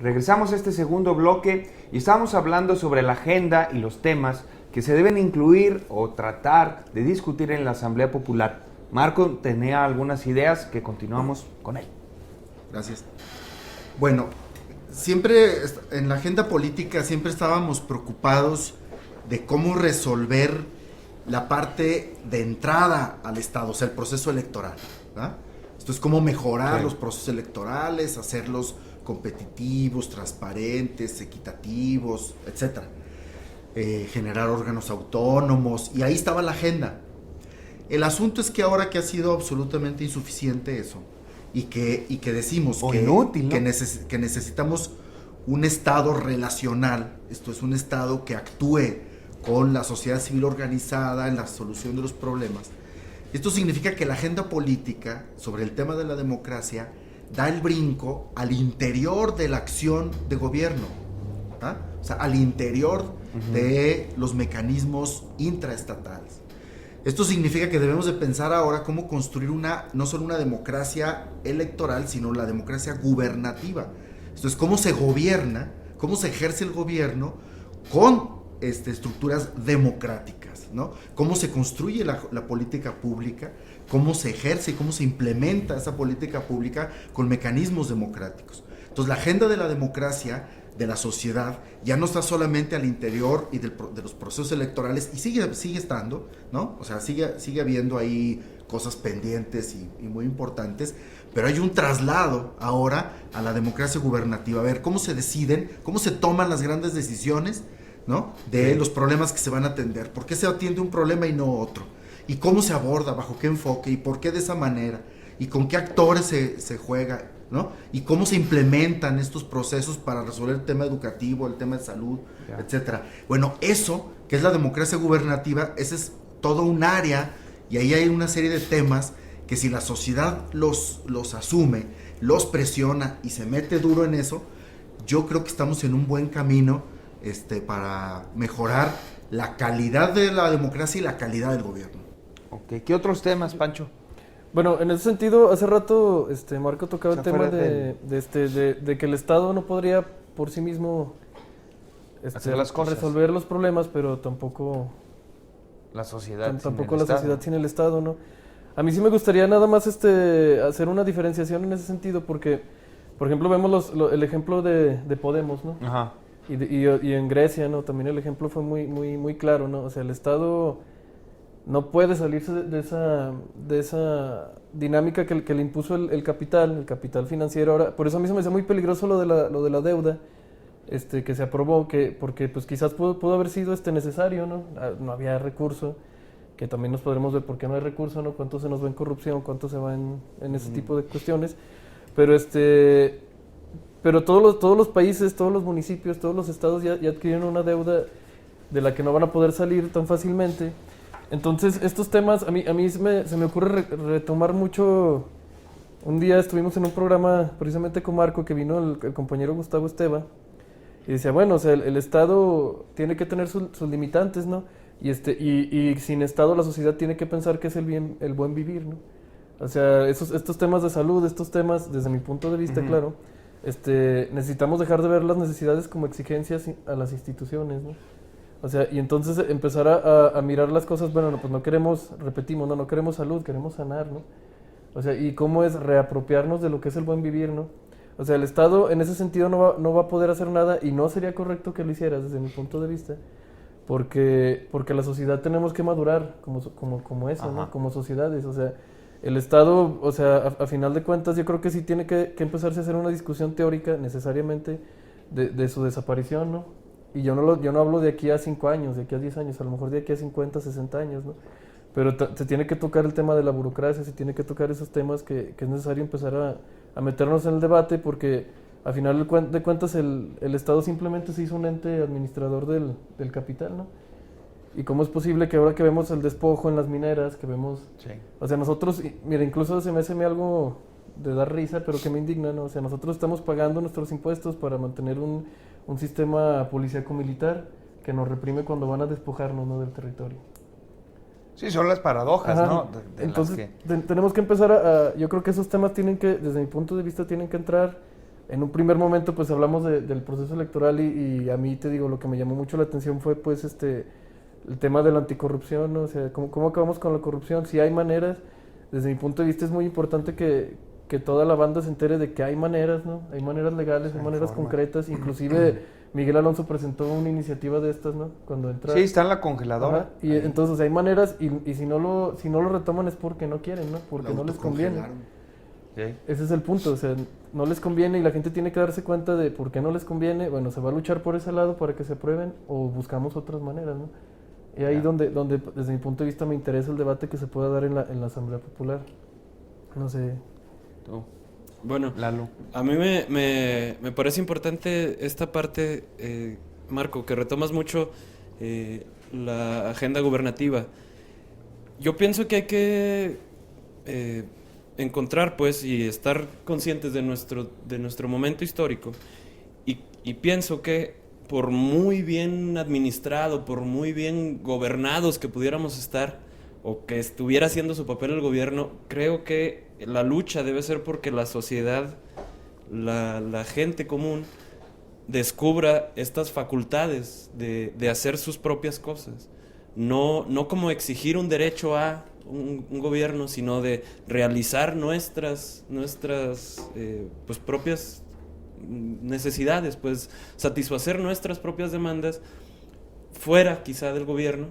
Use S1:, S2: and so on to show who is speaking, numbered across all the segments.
S1: Regresamos a este segundo bloque y estamos hablando sobre la agenda y los temas que se deben incluir o tratar de discutir en la Asamblea Popular. Marco tenía algunas ideas que continuamos con él.
S2: Gracias. Bueno, siempre en la agenda política siempre estábamos preocupados de cómo resolver la parte de entrada al Estado, o sea, el proceso electoral, ¿verdad? Esto es cómo mejorar los procesos electorales, hacerlos competitivos, transparentes, equitativos, etcétera. Generar órganos autónomos, y ahí estaba la agenda. El asunto es que ahora que ha sido absolutamente insuficiente eso, y que decimos que,
S1: inútil, ¿no?
S2: que necesitamos un Estado relacional, esto es un Estado que actúe con la sociedad civil organizada en la solución de los problemas. Esto significa que la agenda política sobre el tema de la democracia da el brinco al interior de la acción de gobierno, ¿ah? O sea, al interior de los mecanismos intraestatales. Esto significa que debemos de pensar ahora cómo construir no solo una democracia electoral, sino la democracia gubernativa. Esto es cómo se gobierna, cómo se ejerce el gobierno con estructuras democráticas, ¿no? Cómo se construye la política pública, cómo se ejerce y cómo se implementa esa política pública con mecanismos democráticos. Entonces, la agenda de la democracia de la sociedad ya no está solamente al interior y de los procesos electorales, y sigue estando, ¿no? O sea, sigue habiendo ahí cosas pendientes y muy importantes, pero hay un traslado ahora a la democracia gubernativa. A ver, cómo se deciden, cómo se toman las grandes decisiones, ¿no? De los problemas que se van a atender. ¿Por qué se atiende un problema y no otro? ¿Y cómo se aborda? ¿Bajo qué enfoque? ¿Y por qué de esa manera? ¿Y con qué actores se juega? ¿No? Y cómo se implementan estos procesos para resolver el tema educativo, el tema de salud, etcétera. Bueno, eso, que es la democracia gubernativa, ese es todo un área, y ahí hay una serie de temas que si la sociedad los asume, los presiona y se mete duro en eso, yo creo que estamos en un buen camino para mejorar la calidad de la democracia y la calidad del gobierno.
S1: Okay. ¿Qué otros temas, Pancho?
S3: Bueno, en ese sentido, hace rato Marco tocaba el tema de que el Estado no podría por sí mismo
S1: hacer las cosas,
S3: resolver los problemas, pero tampoco
S1: la sociedad
S3: sociedad sin el Estado, ¿no? A mí sí me gustaría nada más hacer una diferenciación en ese sentido, porque, por ejemplo, vemos el ejemplo de Podemos, ¿no?
S1: Ajá.
S3: Y en Grecia, ¿no? También el ejemplo fue muy claro, ¿no? O sea, el Estado no puede salirse de esa dinámica que le impuso el capital financiero. Ahora, por eso a mí se me hace muy peligroso lo de la deuda que se aprobó, porque pues quizás pudo haber sido necesario, ¿no? No había recurso, que también nos podremos ver por qué no hay recurso, ¿no? Cuánto se nos va en corrupción, cuánto se va en ese tipo de cuestiones. Pero todos los países, todos los municipios, todos los estados ya adquirieron una deuda de la que no van a poder salir tan fácilmente. Entonces, estos temas, a mí se me ocurre retomar mucho. Un día estuvimos en un programa precisamente con Marco, que vino el compañero Gustavo Esteva, y decía, bueno, o sea, el Estado tiene que tener sus limitantes, ¿no? Y sin Estado la sociedad tiene que pensar que es el buen vivir, ¿no? O sea, estos temas de salud, estos temas, desde mi punto de vista, claro, necesitamos dejar de ver las necesidades como exigencias a las instituciones, ¿no? O sea, y entonces empezar a mirar las cosas, bueno, no, pues no queremos salud, queremos sanar, ¿no? O sea, y cómo es reapropiarnos de lo que es el buen vivir, ¿no? O sea, el Estado en ese sentido no va a poder hacer nada, y no sería correcto que lo hiciera desde mi punto de vista, porque la sociedad tenemos que madurar como eso, ¿no? Como sociedades. O sea, el Estado, o sea, a final de cuentas, yo creo que sí tiene que empezarse a hacer una discusión teórica necesariamente de su desaparición, ¿no? Y yo no hablo de aquí a 5 años, de aquí a 10 años, a lo mejor de aquí a 50, 60 años, ¿no? Pero se tiene que tocar el tema de la burocracia, se tiene que tocar esos temas que es necesario empezar a meternos en el debate, porque a final de cuentas el Estado simplemente se hizo un ente administrador del capital, ¿no? Y cómo es posible que ahora que vemos el despojo en las mineras, que vemos... Sí. O sea, nosotros, mira, incluso se me hace algo de dar risa, pero que me indigna, ¿no? O sea, nosotros estamos pagando nuestros impuestos para mantener un sistema policíaco-militar que nos reprime cuando van a despojarnos, ¿no?, del territorio.
S1: Sí, son las paradojas, ¿no?
S3: Entonces, tenemos que empezar yo creo que esos temas tienen que, desde mi punto de vista, tienen que entrar en un primer momento pues hablamos del proceso electoral y a mí te digo, lo que me llamó mucho la atención fue pues el tema de la anticorrupción, ¿no? O sea, ¿cómo acabamos con la corrupción? Si hay maneras, desde mi punto de vista es muy importante que toda la banda se entere de que hay maneras, ¿no? Hay maneras legales, hay maneras concretas, inclusive Miguel Alonso presentó una iniciativa de estas, ¿no? Cuando entra...
S1: Sí, está en la congeladora.
S3: Ajá, y entonces hay maneras y si no lo retoman es porque no quieren, ¿no? Porque no les conviene.
S1: Sí.
S3: Ese es el punto, o sea, no les conviene y la gente tiene que darse cuenta de por qué no les conviene. Bueno, se va a luchar por ese lado para que se aprueben o buscamos otras maneras, ¿no? Y ahí donde desde mi punto de vista me interesa el debate que se pueda dar en la Asamblea Popular. No sé.
S1: Tú.
S4: Bueno,
S1: Lalo.
S4: a mí me parece importante esta parte, Marco, que retomas mucho la agenda gubernativa. Yo pienso que hay que encontrar, pues, y estar conscientes de nuestro momento histórico. Y pienso que por muy bien administrado, por muy bien gobernados que pudiéramos estar, o que estuviera haciendo su papel el gobierno, creo que la lucha debe ser porque la sociedad, la gente común, descubra estas facultades de hacer sus propias cosas. No como exigir un derecho a un gobierno, sino de realizar nuestras pues propias necesidades, pues satisfacer nuestras propias demandas fuera quizá del gobierno,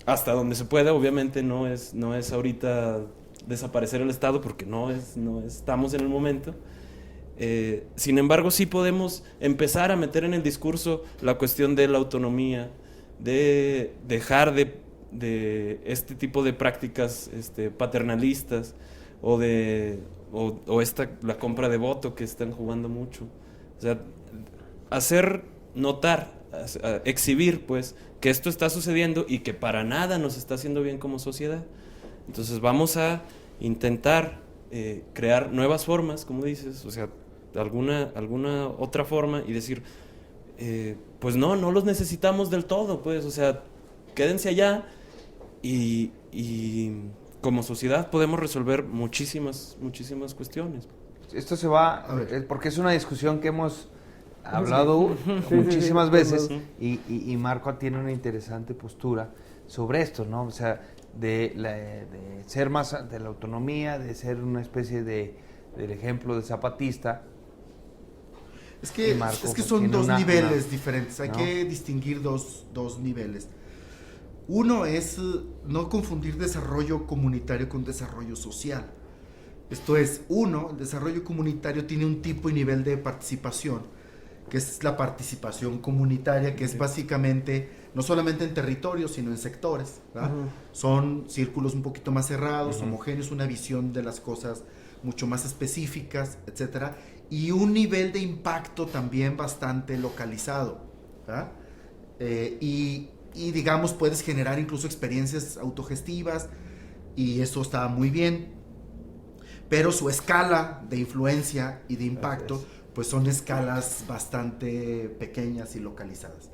S4: hasta donde se pueda. Obviamente no es ahorita desaparecer el Estado, porque no estamos en el momento. Sin embargo, sí podemos empezar a meter en el discurso la cuestión de la autonomía, de dejar de este tipo de prácticas paternalistas o la compra de voto que están jugando mucho. O sea, hacer notar, exhibir pues que esto está sucediendo y que para nada nos está haciendo bien como sociedad. Entonces vamos a intentar crear nuevas formas, como dices, o sea, alguna otra forma, y decir, pues no los necesitamos del todo, pues, o sea, quédense allá y como sociedad podemos resolver muchísimas cuestiones.
S1: Esto se va, porque es una discusión que hemos hablado muchísimas veces y Marco tiene una interesante postura sobre esto, ¿no? O sea, de ser más de la autonomía, de ser una especie del ejemplo de zapatista.
S2: Es que
S1: Marco,
S2: son dos niveles diferentes, hay que distinguir dos niveles. Uno es no confundir desarrollo comunitario con desarrollo social. Esto es, el desarrollo comunitario tiene un tipo y nivel de participación, que es la participación comunitaria, que es básicamente no solamente en territorios, sino en sectores, ¿verdad? Son círculos un poquito más cerrados, homogéneos, una visión de las cosas mucho más específicas, etcétera, y un nivel de impacto también bastante localizado, ¿verdad? Y digamos, puedes generar incluso experiencias autogestivas, y eso está muy bien, pero su escala de influencia y de impacto pues son escalas bastante pequeñas y localizadas.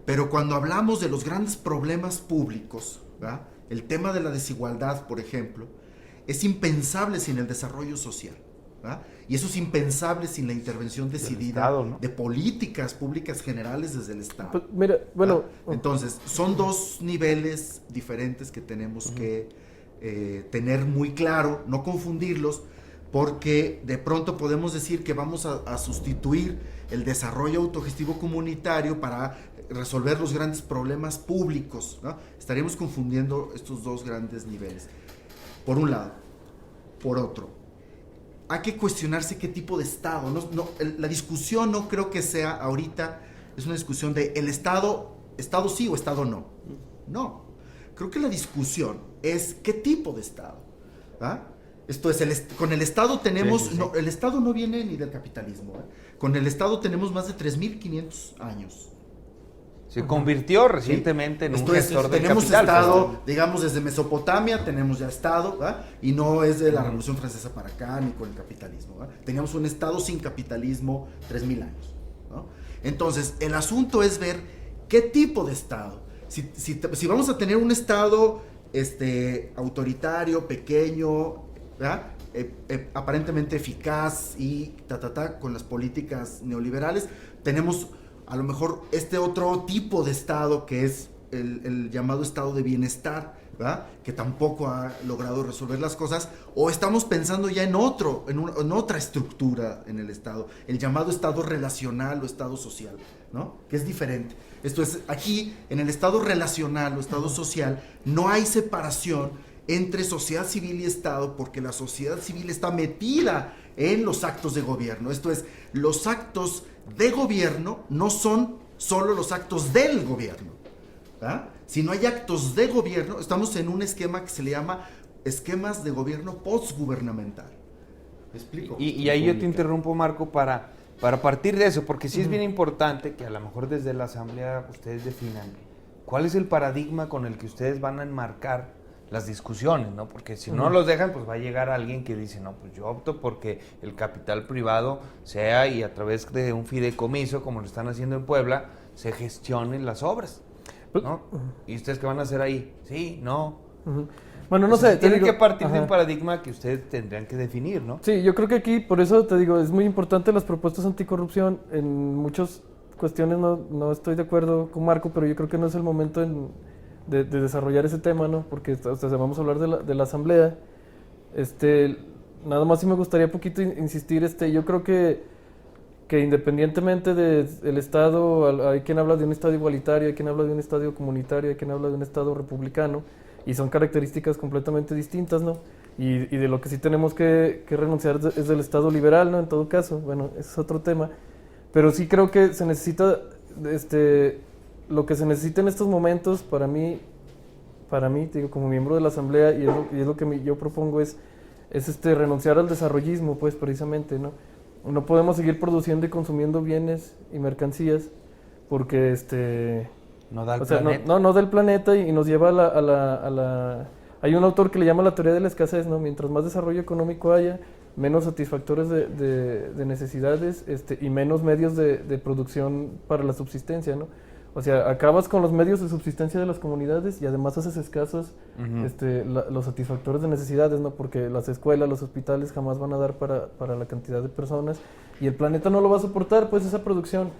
S2: Pero cuando hablamos de los grandes problemas públicos, ¿verdad? El tema de la desigualdad, por ejemplo, es impensable sin el desarrollo social, ¿verdad? Y eso es impensable sin la intervención decidida
S1: Estado, ¿no?
S2: de políticas públicas generales desde el Estado.
S3: Pues, mira, bueno...
S2: Entonces, son dos niveles diferentes que tenemos que tener muy claro, no confundirlos, porque de pronto podemos decir que vamos a sustituir el desarrollo autogestivo comunitario para resolver los grandes problemas públicos, ¿no? Estaríamos confundiendo estos dos grandes niveles, por un lado. Por otro, hay que cuestionarse qué tipo de Estado. La discusión no creo que sea ahorita, es una discusión de el Estado sí o Estado no. No, creo que la discusión es qué tipo de Estado, ¿ah? Esto es, con el Estado tenemos, sí. No, el Estado no viene ni del capitalismo, ¿eh? Con el Estado tenemos más de 3.500 años.
S1: Se convirtió recientemente en un gestor del
S2: tenemos
S1: capital.
S2: Estado,
S1: pues,
S2: digamos, desde Mesopotamia tenemos ya Estado, ¿verdad? Y no es de la Revolución Francesa para acá, ni con el capitalismo, ¿verdad? Teníamos un Estado sin capitalismo 3.000 años, ¿no? Entonces, el asunto es ver qué tipo de Estado. Si vamos a tener un Estado autoritario, pequeño, ¿verdad? aparentemente eficaz y con las políticas neoliberales. Tenemos a lo mejor este otro tipo de Estado que es el llamado Estado de bienestar, ¿verdad? Que tampoco ha logrado resolver las cosas, o estamos pensando ya en otra estructura en el Estado, el llamado Estado relacional o Estado social, ¿no? Que es diferente. Esto es, aquí en el Estado relacional o Estado social no hay separación entre sociedad civil y Estado, porque la sociedad civil está metida en los actos de gobierno. Esto es, los actos de gobierno no son solo los actos del gobierno, ¿verdad? Si no hay actos de gobierno, estamos en un esquema que se le llama esquemas de gobierno postgubernamental. ¿Me explico?
S1: Y ahí yo te interrumpo, Marco, para partir de eso, porque sí es bien importante que a lo mejor desde la Asamblea ustedes definan cuál es el paradigma con el que ustedes van a enmarcar las discusiones, ¿no? Porque si no los dejan, pues va a llegar alguien que dice, no, pues yo opto porque el capital privado sea y a través de un fideicomiso, como lo están haciendo en Puebla, se gestionen las obras, ¿no? ¿Y ustedes qué van a hacer ahí? Sí, no.
S3: Bueno, no sé.
S1: Tienen que partir de un paradigma que ustedes tendrían que definir, ¿no?
S3: Sí, yo creo que aquí, por eso te digo, es muy importante las propuestas anticorrupción. En muchas cuestiones no estoy de acuerdo con Marco, pero yo creo que no es el momento de desarrollar ese tema, ¿no? Porque vamos a hablar de la Asamblea. Nada más sí me gustaría poquito insistir, yo creo que independientemente del Estado, hay quien habla de un Estado igualitario, hay quien habla de un Estado comunitario, hay quien habla de un Estado republicano, y son características completamente distintas, ¿no? Y de lo que sí tenemos que renunciar es del Estado liberal, ¿no? En todo caso, bueno, ese es otro tema. Pero sí creo que se necesita, lo que se necesita en estos momentos, para mí, digo, como miembro de la Asamblea, y es lo que yo propongo, es renunciar al desarrollismo, pues, precisamente, ¿no? No podemos seguir produciendo y consumiendo bienes y mercancías porque
S1: no da el
S3: planeta. No da el planeta y nos lleva a la... Hay un autor que le llama la teoría de la escasez, ¿no? Mientras más desarrollo económico haya, menos satisfactores de necesidades y menos medios de producción para la subsistencia, ¿no? O sea, acabas con los medios de subsistencia de las comunidades y además haces escasos los satisfactores de necesidades, ¿no? Porque las escuelas, los hospitales jamás van a dar para la cantidad de personas y el planeta no lo va a soportar, pues, esa producción.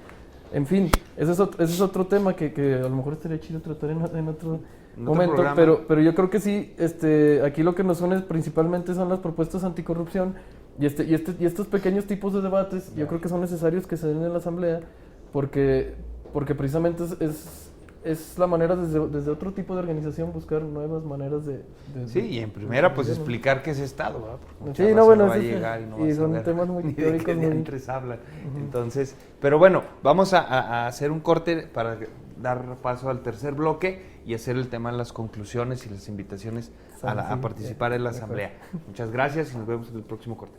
S3: En fin, ese es otro tema que a lo mejor estaría chido tratar en otro momento, pero yo creo que sí, aquí lo que nos une principalmente son las propuestas anticorrupción y estos pequeños tipos de debates, yo creo que son necesarios que se den en la Asamblea porque precisamente es la manera desde otro tipo de organización buscar nuevas maneras de
S1: sí, y en primera pues explicar qué es Estado, ¿verdad? Porque
S3: sí, no, bueno,
S1: va a llegar y
S3: son temas muy teóricos.
S1: Ni hablan. Entonces, pero bueno, vamos a hacer un corte para dar paso al tercer bloque y hacer el tema de las conclusiones y las invitaciones a participar en la Asamblea. Muchas gracias y nos vemos en el próximo corte.